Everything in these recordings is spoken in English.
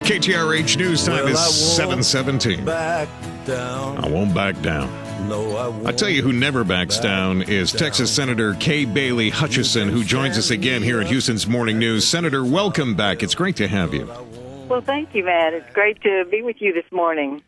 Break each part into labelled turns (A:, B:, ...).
A: KTRH News Time is 7:17.
B: Back down.
A: I won't back down.
B: No, I won't.
A: I tell you who never backs down is Texas Senator Kay Bailey Hutchison, who joins us again here at Houston's Morning News. Senator, welcome back. It's great to have you.
C: Well, thank you, Matt. It's great to be with you this morning.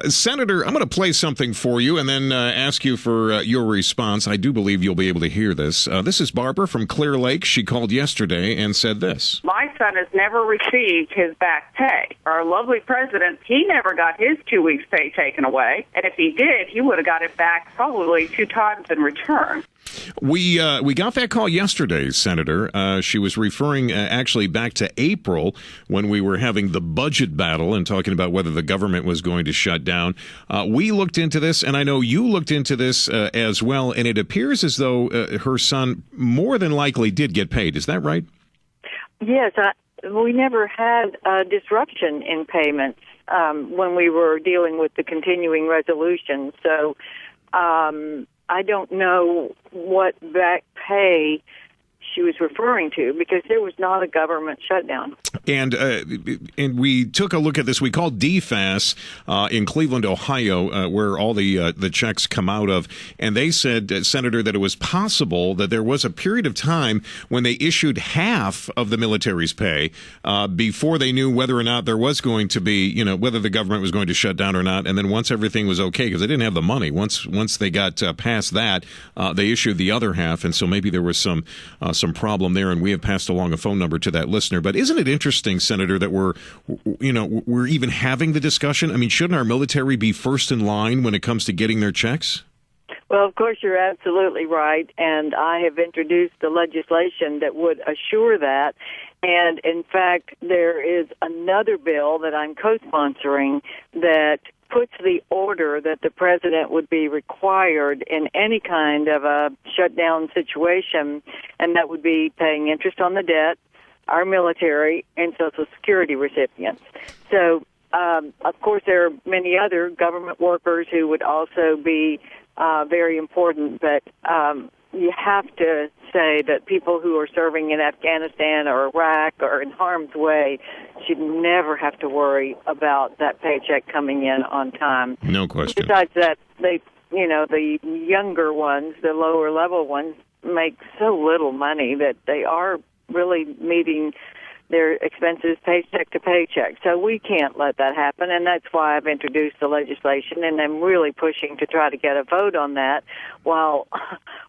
A: Senator, I'm going to play something for you and then ask you for your response. I do believe you'll be able to hear this. This is Barbara from Clear Lake. She called yesterday and said this.
D: My son has never received his back pay. Our lovely president, he never got his 2 weeks' pay taken away. And if he did, he would have got it back probably 2 times in return.
A: We got that call yesterday, Senator. She was referring actually back to April when we were having the budget battle and talking about whether the government was going to shut down. We looked into this, and I know you looked into this as well, and it appears as though her son more than likely did get paid. Is that right?
C: Yes, we never had a disruption in payments when we were dealing with the continuing resolution. So I don't know what back pay she was referring to because there was not a government shutdown. And
A: we took a look at this. We called DFAS in Cleveland, Ohio, where all the checks come out of. And they said, Senator, that it was possible that there was a period of time when they issued half of the military's pay before they knew whether or not there was going to be, whether the government was going to shut down or not. And then once everything was okay, because they didn't have the money, once they got past that, they issued the other half. And so maybe there was some problem there, and we have passed along a phone number to that listener. But isn't it interesting, Senator, that we're even having the discussion? I mean, shouldn't our military be first in line when it comes to getting their checks?
C: Well, of course, you're absolutely right, and I have introduced the legislation that would assure that. And, in fact, there is another bill that I'm co-sponsoring that puts the order that the president would be required in any kind of a shutdown situation, and that would be paying interest on the debt, our military, and Social Security recipients. So, of course, there are many other government workers who would also be very important, but you have to say that people who are serving in Afghanistan or Iraq or in harm's way should never have to worry about that paycheck coming in on time.
A: No question.
C: Besides that, the younger ones, the lower level ones, make so little money that they are really meeting their expenses paycheck to paycheck. So we can't let that happen, and that's why I've introduced the legislation, and I'm really pushing to try to get a vote on that, while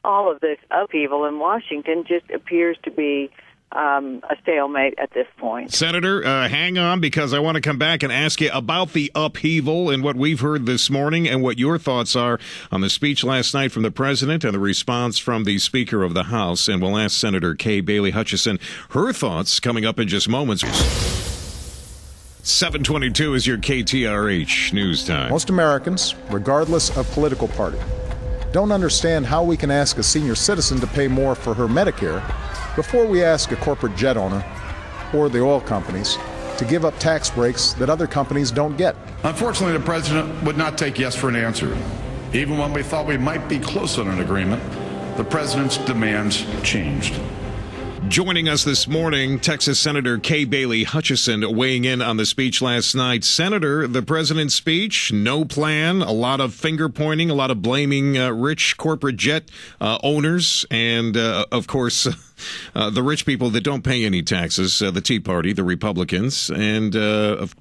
C: all of this upheaval in Washington just appears to be a stalemate at this point.
A: Senator, hang on, because I want to come back and ask you about the upheaval and what we've heard this morning and what your thoughts are on the speech last night from the president and the response from the Speaker of the House. And we'll ask Senator Kay Bailey Hutchison her thoughts coming up in just moments. 7:22 is your KTRH News Time.
E: Most Americans, regardless of political party, don't understand how we can ask a senior citizen to pay more for her Medicare before we ask a corporate jet owner or the oil companies to give up tax breaks that other companies don't get.
F: Unfortunately, the president would not take yes for an answer. Even when we thought we might be close on an agreement, the president's demands changed.
A: Joining us this morning, Texas Senator Kay Bailey Hutchison weighing in on the speech last night. Senator, the president's speech, no plan, a lot of finger pointing, a lot of blaming rich corporate jet owners, and, of course, the rich people that don't pay any taxes, the Tea Party, the Republicans, and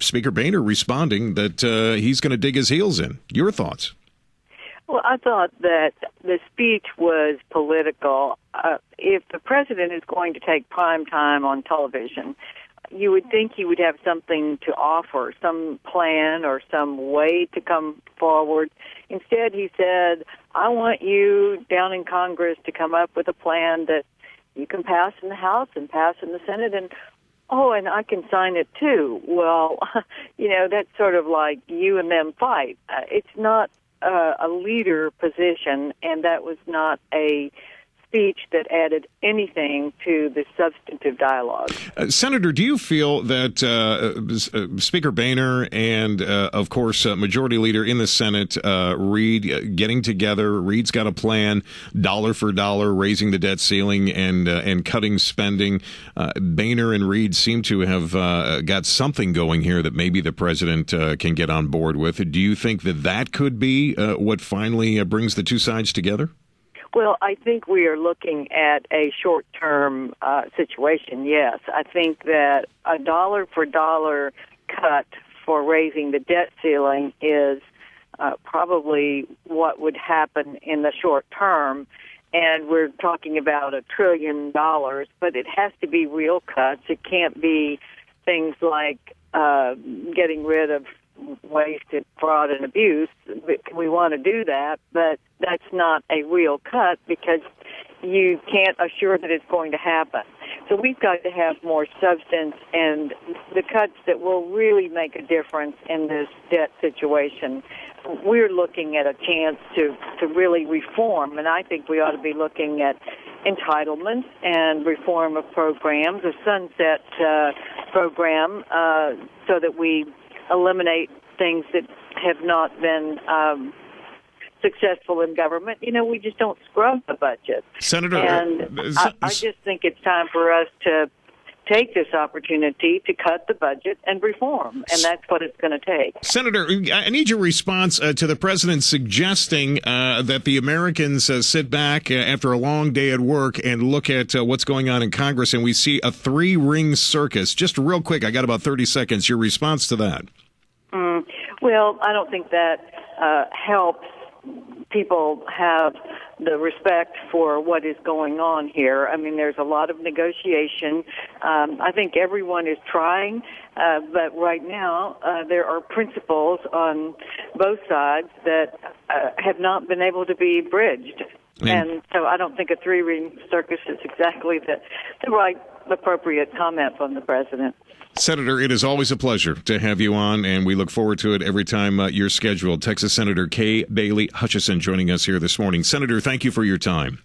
A: Speaker Boehner responding that he's going to dig his heels in. Your thoughts?
C: Well, I thought that the speech was political. If the president is going to take prime time on television, you would think he would have something to offer, some plan or some way to come forward. Instead, he said, I want you down in Congress to come up with a plan that you can pass in the House and pass in the Senate, and and I can sign it too. Well, that's sort of like you and them fight. It's not a leader position, and that was not a speech that added anything to the substantive dialogue.
A: Senator, do you feel that Speaker Boehner and, of course, Majority Leader in the Senate, Reid, getting together, Reid's got a plan, dollar for dollar, raising the debt ceiling and cutting spending. Boehner and Reid seem to have got something going here that maybe the president can get on board with. Do you think that could be what finally brings the two sides together?
C: Well, I think we are looking at a short-term situation, yes. I think that a dollar-for-dollar cut for raising the debt ceiling is probably what would happen in the short term, and we're talking about $1 trillion, but it has to be real cuts. It can't be things like getting rid of wasted fraud and abuse. We want to do that, but that's not a real cut because you can't assure that it's going to happen. So we've got to have more substance and the cuts that will really make a difference in this debt situation. We're looking at a chance to really reform, and I think we ought to be looking at entitlements and reform of programs, a sunset program, so that we eliminate things that have not been successful in government. You know, we just don't scrub the budget.
A: Senator,
C: and I just think it's time for us to take this opportunity to cut the budget and reform, and that's what it's going to take.
A: Senator, I need your response to the president suggesting that the Americans sit back after a long day at work and look at what's going on in Congress, and we see a three-ring circus. Just real quick, I got about 30 seconds. Your response to that?
C: Well, I don't think that helps people have the respect for what is going on here. I mean, there's a lot of negotiation. I think everyone is trying, but right now there are principles on both sides that have not been able to be bridged. And so I don't think a three-ring circus is exactly the right appropriate comment from the president.
A: Senator, it is always a pleasure to have you on, and we look forward to it every time you're scheduled. Texas Senator Kay Bailey Hutchison joining us here this morning. Senator, thank you for your time.